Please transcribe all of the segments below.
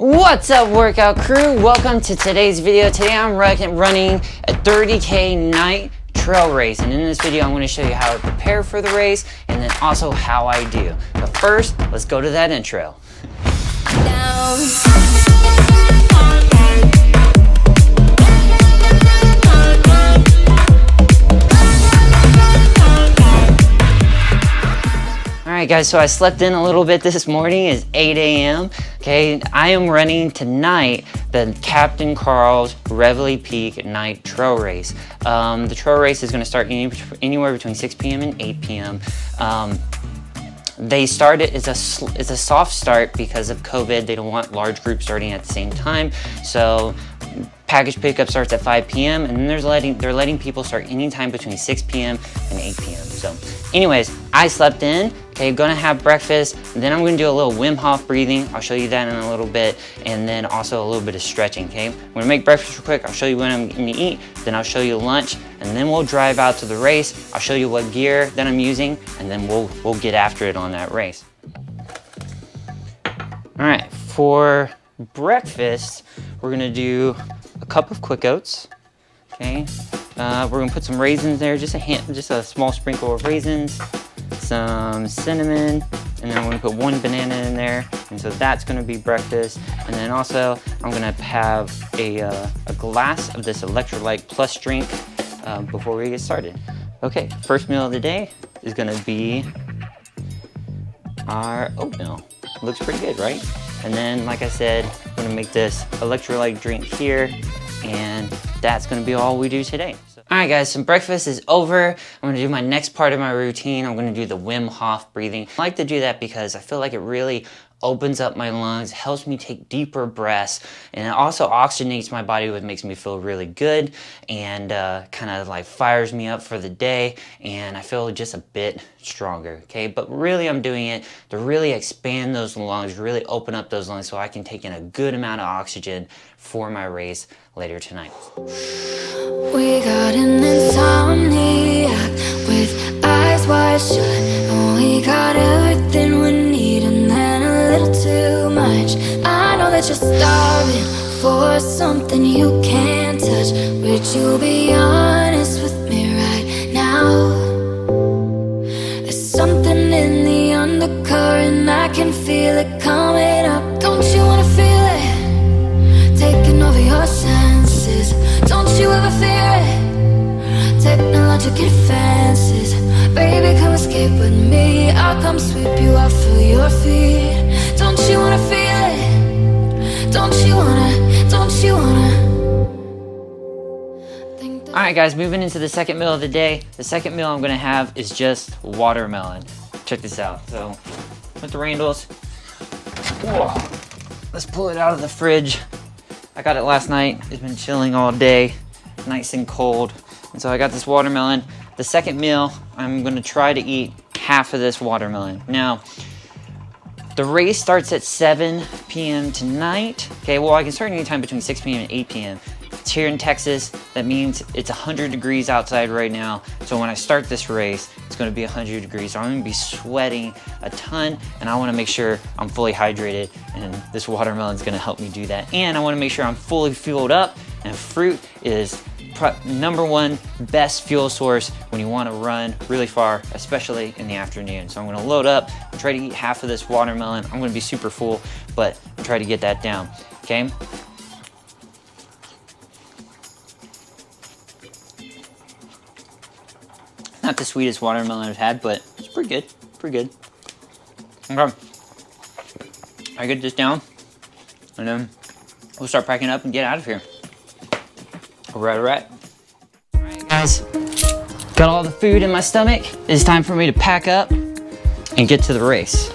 What's up, workout crew? Welcome to today's video. Today I'm running a 30K night trail race, and in this video I'm going to show you how I prepare for the race and then also how I do. But first, let's go to that intro. Alright guys, so I slept in a little bit this morning. It's 8 a.m. Okay, I am running tonight the Capt'n Karl's Reveille Peak Night Trail Race. The trail race is going to start anywhere between 6 p.m. and 8 p.m. They started, it's a soft start because of COVID. They don't want large groups starting at the same time. So package pickup starts at 5 p.m. and then they're letting people start anytime between 6 p.m. and 8 p.m. So anyways, I slept in. Okay, gonna have breakfast, and then I'm gonna do a little Wim Hof breathing. I'll show you that in a little bit, and then also a little bit of stretching, okay? I'm gonna make breakfast real quick. I'll show you what I'm gonna eat, then I'll show you lunch, and then we'll drive out to the race. I'll show you what gear that I'm using, and then we'll get after it on that race. All right, for breakfast, we're gonna do a cup of quick oats, okay? We're gonna put some raisins there, just a small sprinkle of raisins, some cinnamon, and then I'm gonna put one banana in there, and so that's gonna be breakfast. And then also I'm gonna have a glass of this electrolyte plus drink before we get started. Okay, first meal of the day is gonna be our oatmeal. Looks pretty good, right? And then, like I said, I'm gonna make this electrolyte drink here, and that's gonna be all we do today. All right guys, so breakfast is over. I'm gonna do my next part of my routine. I'm gonna do the Wim Hof breathing. I like to do that because I feel like it really opens up my lungs, helps me take deeper breaths, and it also oxygenates my body, which makes me feel really good and kind of like fires me up for the day, and I feel just a bit stronger, okay? But really I'm doing it to really expand those lungs, really open up those lungs so I can take in a good amount of oxygen for my race later tonight. We got an insomniac with eyes wide shut, and we got everything we need and then a little too much. I know that you're starving for something you can't touch, but you'll be honest with me right now. There's something in the undercurrent, I can feel it coming up. Don't you wanna feel it taking over your senses? Don't you ever fear it? Technologic advances, baby, come escape with me. I'll come sweep you off of your feet. Don't you wanna feel it? Don't you wanna? All right guys, moving into the second meal of the day. The second meal I'm gonna have is just watermelon. Check this out. So with the Randalls, whoa, let's pull it out of the fridge. I got it last night. It's been chilling all day, nice and cold. And so I got this watermelon. The second meal, I'm gonna try to eat half of this watermelon. Now, the race starts at 7 p.m. tonight. Okay, well, I can start anytime between 6 p.m. and 8 p.m. It's here in Texas. That means it's 100 degrees outside right now. So when I start this race, it's gonna be 100 degrees. So I'm gonna be sweating a ton, and I wanna make sure I'm fully hydrated, and this watermelon is gonna help me do that. And I wanna make sure I'm fully fueled up, and fruit is number one best fuel source when you wanna run really far, especially in the afternoon. So I'm gonna load up, try to eat half of this watermelon. I'm gonna be super full, but I'll try to get that down, okay? Not the sweetest watermelon I've had, but it's pretty good, Okay, I get this down, and then we'll start packing up and get out of here. All right guys, got all the food in my stomach. It's time for me to pack up and get to the race.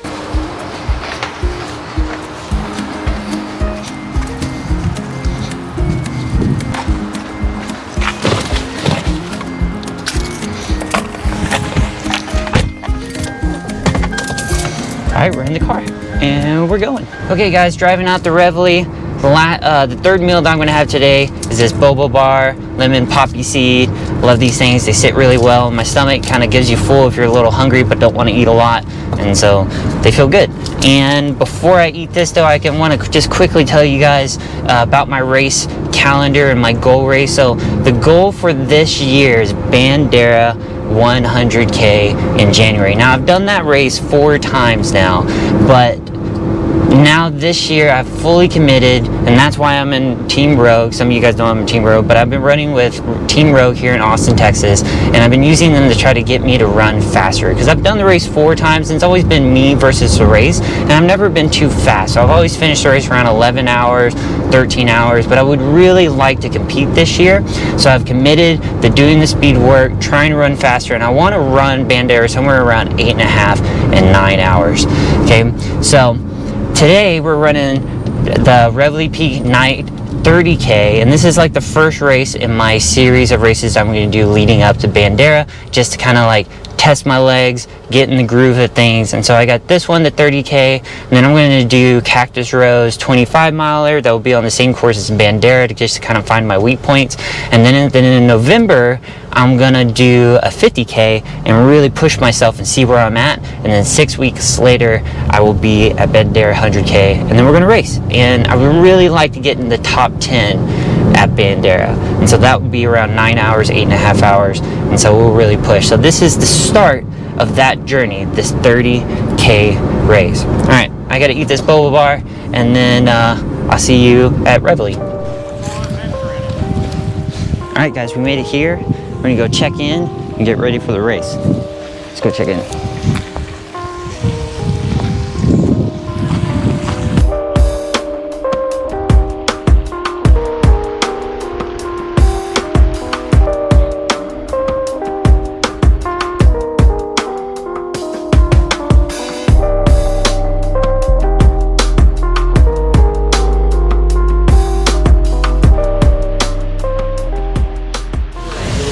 All right, we're in the car and we're going. Okay guys, driving out the Reveille. The third meal that I'm gonna have today is this boba bar, lemon poppy seed. Love these things, they sit really well in my stomach, kind of gives you full if you're a little hungry but don't want to eat a lot, and so they feel good. And before I eat this though, I want to just quickly tell you guys about my race calendar and my goal race. So the goal for this year is Bandera 100K in January. Now I've done that race 4 times now, but now this year I've fully committed, and that's why I'm in Team Rogue. Some of you guys know I'm in Team Rogue, but I've been running with Team Rogue here in Austin, Texas, and I've been using them to try to get me to run faster, because I've done the race 4 times and it's always been me versus the race, and I've never been too fast. So I've always finished the race around 11 hours, 13 hours, but I would really like to compete this year. So I've committed to doing the speed work, trying to run faster, and I want to run Bandera somewhere around 8.5 and 9 hours. Okay, so today we're running the Reveille Peak Night 30K, and this is like the first race in my series of races I'm going to do leading up to Bandera, just to kind of like test my legs, get in the groove of things. And so I got this one, the 30K, and then I'm going to do Cactus Rose 25 miler that will be on the same course as Bandera, to just kind of find my weak points. And then in November I'm gonna do a 50K and really push myself and see where I'm at, and then 6 weeks later I will be at Bandera 100K, and then we're gonna race. And I would really like to get in the top 10 at Bandera, and so that would be around 9 hours, 8.5 hours, and so we'll really push. So this is the start of that journey, this 30K race. All right, I gotta eat this boba bar, and then I'll see you at Reveille. All right guys, we made it here. We're gonna go check in and get ready for the race. Let's go check in.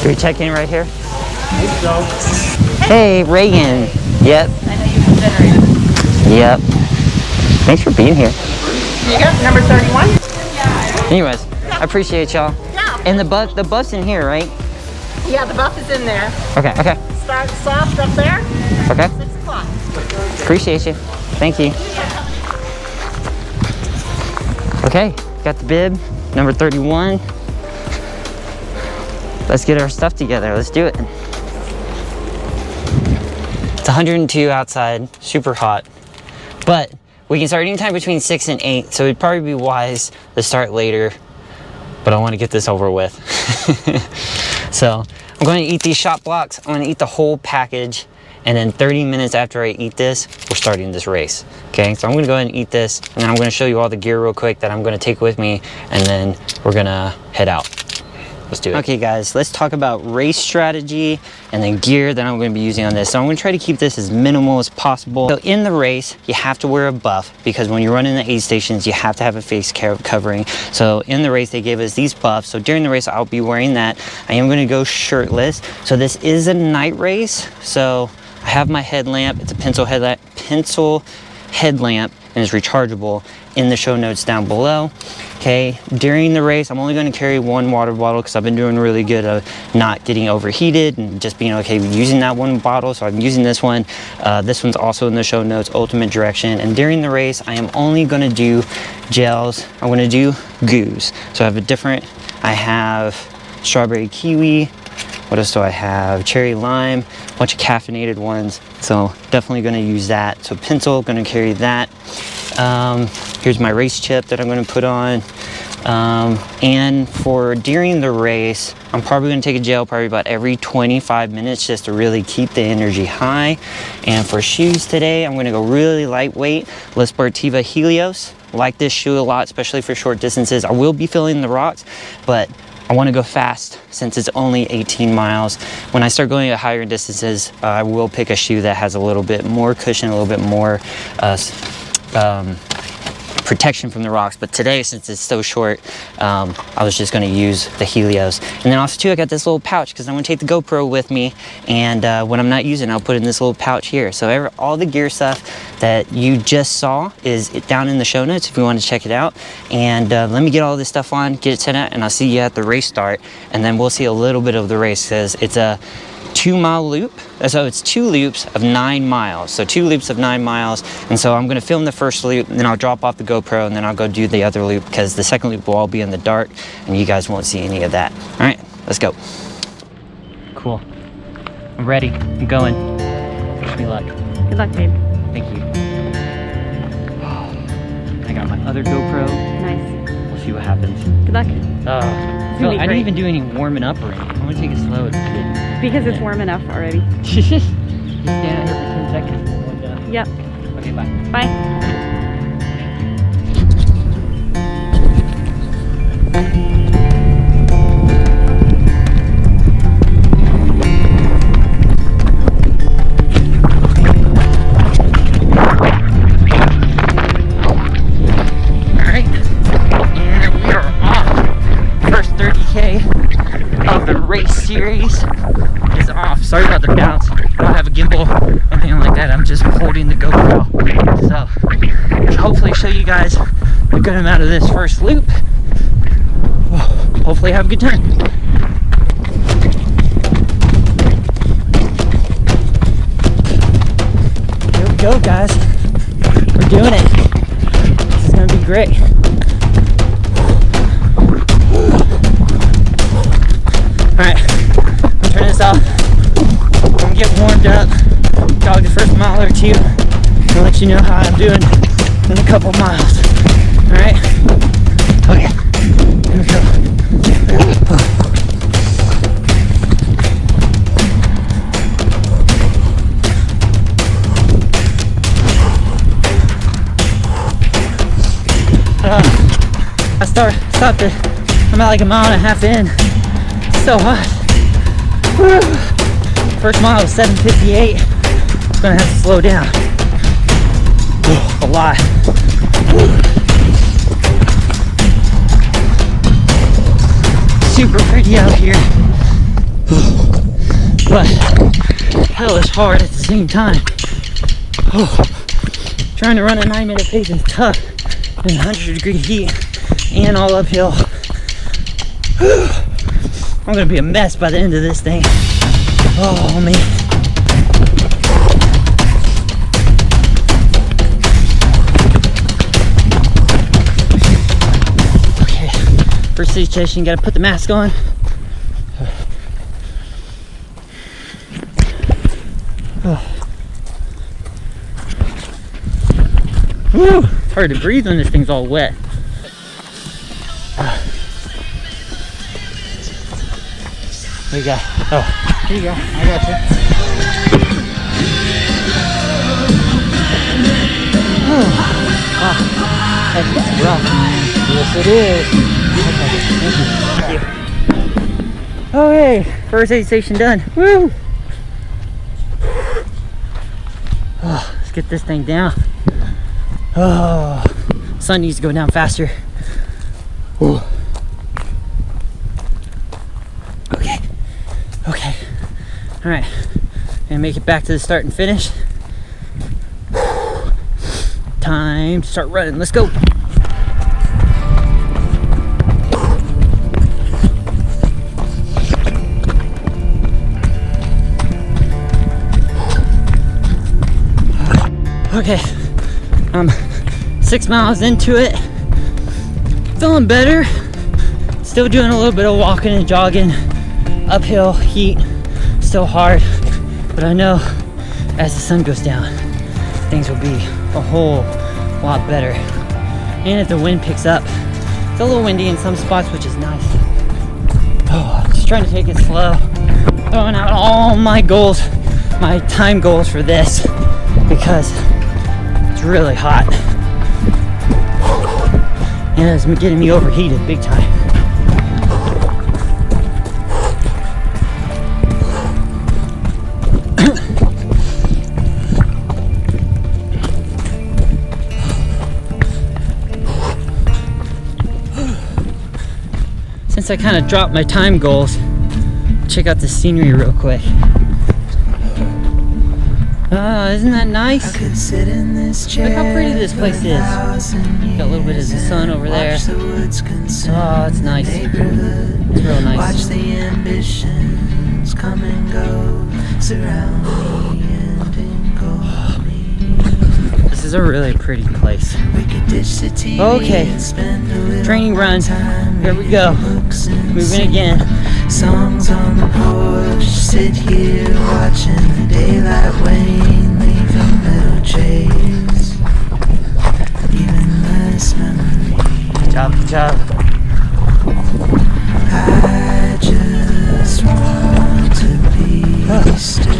Can we check in right here? Hey, Reagan. Yep. I know you're considering. Yep. Thanks for being here. You got number 31? Anyways, I appreciate y'all. Yeah. And the buff's in here, right? Yeah, the buff is in there. Okay, okay. Start soft up there. Okay. 6 o'clock. Appreciate you. Thank you. Okay, got the bib, number 31. Let's get our stuff together. Let's do it. It's 102 outside, super hot. But we can start anytime between 6 and 8, so it'd probably be wise to start later. But I want to get this over with. So I'm going to eat these shot blocks. I'm going to eat the whole package. And then 30 minutes after I eat this, we're starting this race. Okay, so I'm gonna go ahead and eat this, and then I'm gonna show you all the gear real quick that I'm gonna take with me, and then we're gonna head out. Let's do it. Okay guys, let's talk about race strategy and the gear that I'm gonna be using on this. So I'm gonna try to keep this as minimal as possible. So in the race, you have to wear a buff, because when you're running the aid stations, you have to have a face covering. So in the race, they gave us these buffs. So during the race, I'll be wearing that. I am gonna go shirtless. So this is a night race. So I have my headlamp. It's a pencil headlamp, and it's rechargeable, in the show notes down below. Okay, during the race, I'm only going to carry 1 water bottle, because I've been doing really good of not getting overheated and just being okay with using that 1 bottle. So I'm using this one. This one's also in the show notes, Ultimate Direction. And during the race, I am only going to do gels. I'm going to do goos. So I have strawberry kiwi. What else do I have? Cherry lime, a bunch of caffeinated ones. So definitely gonna use that. So pencil, gonna carry that. Here's my race chip that I'm gonna put on. And for during the race, I'm probably gonna take a gel probably about every 25 minutes, just to really keep the energy high. And for shoes today, I'm gonna go really lightweight, La Sportiva Helios. Like this shoe a lot, especially for short distances. I will be filling the rocks, but I want to go fast since it's only 18 miles. When I start going at higher distances, I will pick a shoe that has a little bit more cushion, a little bit more protection from the rocks. But today, since it's so short, I was just gonna use the Helios. And then also too, I got this little pouch because I'm gonna take the GoPro with me, and when I'm not using it, I'll put it in this little pouch here. So all the gear stuff that you just saw is down in the show notes if you want to check it out. And let me get all this stuff on, get it set up, and I'll see you at the race start. And then we'll see a little bit of the race because it's a 2-mile loop. So it's 2 loops of 9 miles. So 2 loops of 9 miles. And so I'm gonna film the first loop, and then I'll drop off the GoPro, and then I'll go do the other loop because the second loop will all be in the dark and you guys won't see any of that. All right, let's go. Cool. I'm ready. I'm going. Wish me luck. Good luck, babe. Thank you. I got my other GoPro. Nice. We'll see what happens. Good luck. I didn't even do any warming up or anything. I'm gonna take it slow. Because it's warm enough already. Just stand out here for 10 seconds and then Yep. okay, bye. Bye. Alright. And we are off. First 30K of the race series is off. Sorry about the bounce. I don't have a gimbal or anything like that. I'm just holding the GoPro. So hopefully show you guys a good amount of this first loop. Hopefully have a good time. Here we go, guys. We're doing it. This is gonna be great. Alright, I'm turning this off. I'm gonna get warmed up, jog the first mile or two, and let you know how I'm doing in a couple miles. Alright? Okay, here we go. Stopped it. I'm at like a mile and a half in. It's so hot. Woo. First mile was 7:58. I'm gonna have to slow down. A lot. Super pretty out here. But hell is hard at the same time. Trying to run a 9-minute pace is tough in 100-degree heat and all uphill. I'm gonna be a mess by the end of this thing. Oh man. Okay, first situation, gotta put the mask on. Woo! It's hard to breathe when this thing's all wet. Here you go. Oh, here you go. I got you. Oh, that's rough, man. Yes, it is. Okay, thank you. Okay, first aid station done. Woo! Oh, let's get this thing down. Oh, sun needs to go down faster. Ooh. Okay, all right, gonna make it back to the start and finish. Time to start running, let's go. Okay, I'm 6 miles into it, feeling better, still doing a little bit of walking and jogging. Uphill, heat, still hard, but I know as the sun goes down, things will be a whole lot better. And if the wind picks up, it's a little windy in some spots, which is nice. Oh, just trying to take it slow, throwing out all my goals, my time goals for this, because it's really hot. And it's getting me overheated big time. since I kind of dropped my time goals, check out the scenery real quick. Oh, isn't that nice? Look how pretty this place is. Got a little bit of the sun over there. Oh, it's nice. It's real nice. Watch the ambitions come and go, surround me and engulf me. This is a really pretty place. Okay, training run. Here we go. Moving again. Songs on the porch, sit here watching the daylight wane, leaving little trace, even less memory. Good job. I just want to be still.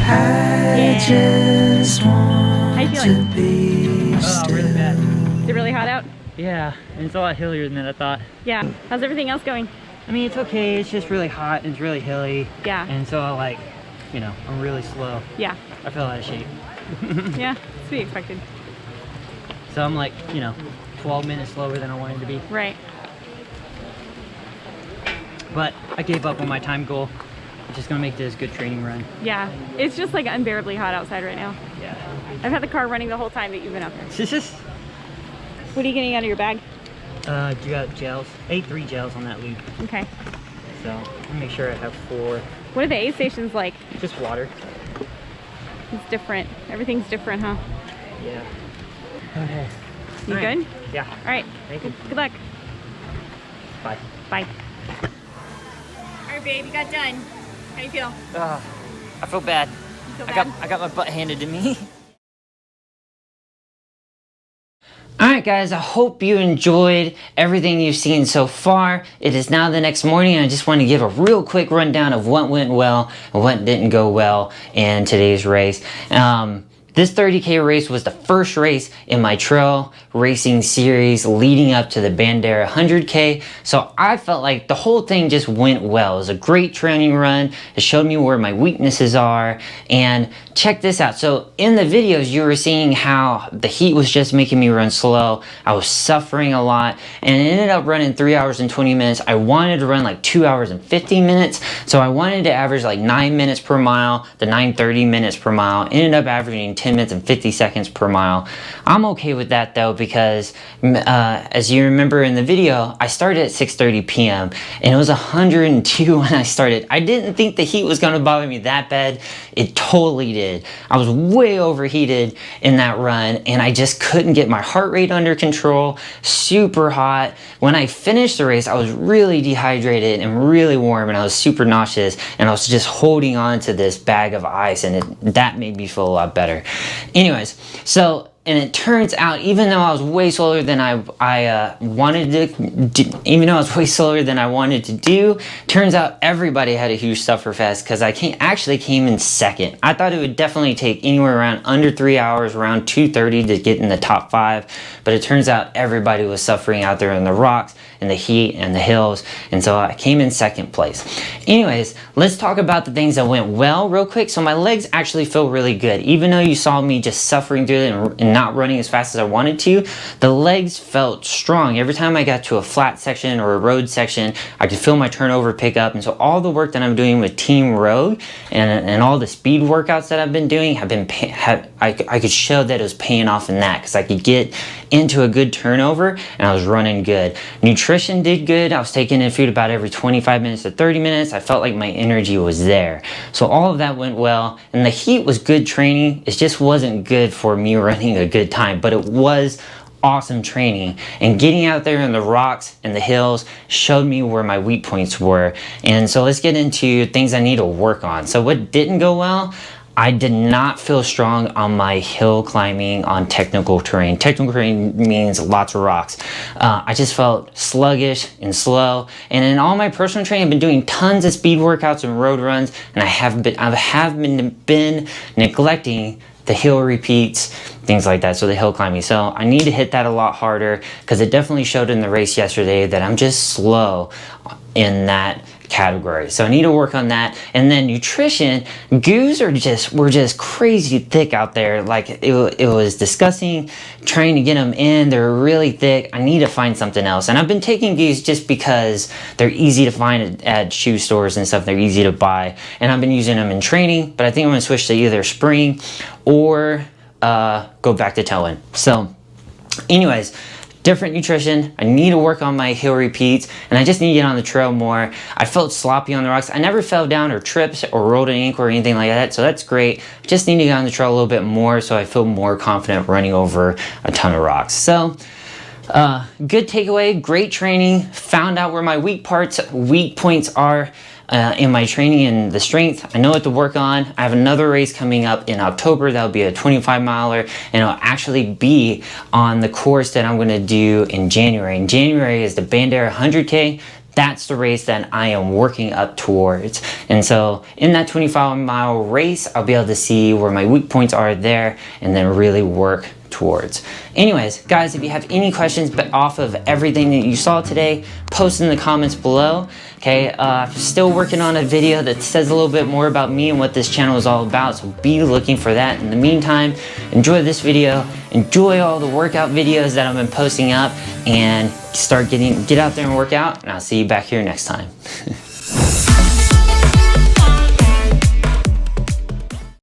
I just want to be still. Really bad. Is it really hot out? Yeah, and it's a lot hillier than I thought. Yeah. How's everything else going? I mean, it's okay. It's just really hot and it's really hilly. Yeah. And so I'm really slow. Yeah. I feel out of shape. Yeah, to be expected. So I'm 12 minutes slower than I wanted to be. Right. But I gave up on my time goal. I'm just gonna make this a good training run. Yeah. It's just unbearably hot outside right now. Yeah. I've had the car running the whole time that you've been up there. What are you getting out of your bag? You got gels. I ate 3 gels on that loop. Okay. So I'll make sure I have 4. What are the aid stations like? Just water. It's different. Everything's different, huh? Yeah. Okay. You good? Yeah. All right. Thank you. Good luck. Bye. Bye. All right, babe. You got done. How you feel? I feel bad. You feel bad? I got my butt handed to me. Alright guys, I hope you enjoyed everything you've seen so far. It is now the next morning and I just want to give a real quick rundown of what went well and what didn't go well in today's race. This 30K race was the first race in my trail racing series leading up to the Bandera 100K. So I felt like the whole thing just went well. It was a great training run. It showed me where my weaknesses are. And check this out. So in the videos, you were seeing how the heat was just making me run slow. I was suffering a lot and it ended up running 3 hours and 20 minutes. I wanted to run 2 hours and 15 minutes. So I wanted to average 9 minutes per mile, the 9:30 minutes per mile. Ended up averaging 10 minutes and 50 seconds per mile. I'm okay with that though because as you remember in the video, I started at 6:30 p.m. and it was 102 when I started. I didn't think the heat was going to bother me that bad. It totally did. I was way overheated in that run and I just couldn't get my heart rate under control. Super hot. When I finished the race, I was really dehydrated and really warm and I was super nauseous and I was just holding on to this bag of ice and that made me feel a lot better. Anyways, and it turns out, even though I was way slower than I wanted to do, turns out everybody had a huge sufferfest because I actually came in second. I thought it would definitely take anywhere around under 3 hours, around 2:30 to get in the top 5, but it turns out everybody was suffering out there in the rocks, in the heat, and the hills, and so I came in second place. Anyways, let's talk about the things that went well real quick. So my legs actually feel really good. Even though you saw me just suffering through it and not running as fast as I wanted to, the legs felt strong. Every time I got to a flat section or a road section, I could feel my turnover pick up. And so all the work that I'm doing with Team Road and all the speed workouts that I've been doing I could show that it was paying off in that because I could get into a good turnover and I was running good. Nutrition did good. I was taking in food about every 25 minutes to 30 minutes. I felt like my energy was there. So all of that went well. And the heat was good training. It just wasn't good for me running a good time, but it was awesome training. And getting out there in the rocks and the hills showed me where my weak points were. And so let's get into things I need to work on. So what didn't go well? I did not feel strong on my hill climbing on technical terrain. Technical terrain means lots of rocks. I just felt sluggish and slow. And in all my personal training, I've been doing tons of speed workouts and road runs, and I have been neglecting the hill repeats, things like that, so the hill climbing. So I need to hit that a lot harder because it definitely showed in the race yesterday that I'm just slow in that category. So I need to work on that. And then nutrition, goos were just crazy thick out there. Like it was disgusting trying to get them in. They're really thick. I need to find something else. And I've been taking goos just because they're easy to find at shoe stores and stuff. They're easy to buy. And I've been using them in training, but I think I'm gonna switch to either spring or go back to toe-in. So anyways, different nutrition. I need to work on my hill repeats, and I just need to get on the trail more. I felt sloppy on the rocks. I never fell down or tripped or rolled an ankle or anything like that, so that's great. Just need to get on the trail a little bit more so I feel more confident running over a ton of rocks. So good takeaway, great training. Found out where my weak points are in my training and the strength. I know what to work on. I have another race coming up in October. That'll be a 25 miler, and it'll actually be on the course that I'm gonna do in January. In January is the Bandera 100K. That's the race that I am working up towards. And so in that 25-mile race, I'll be able to see where my weak points are there and then really work towards. Anyways, guys, if you have any questions off of everything that you saw today, post in the comments below. Okay, still working on a video that says a little bit more about me and what this channel is all about, so be looking for that. In the meantime, enjoy this video, enjoy all the workout videos that I've been posting up, and get out there and work out, and I'll see you back here next time.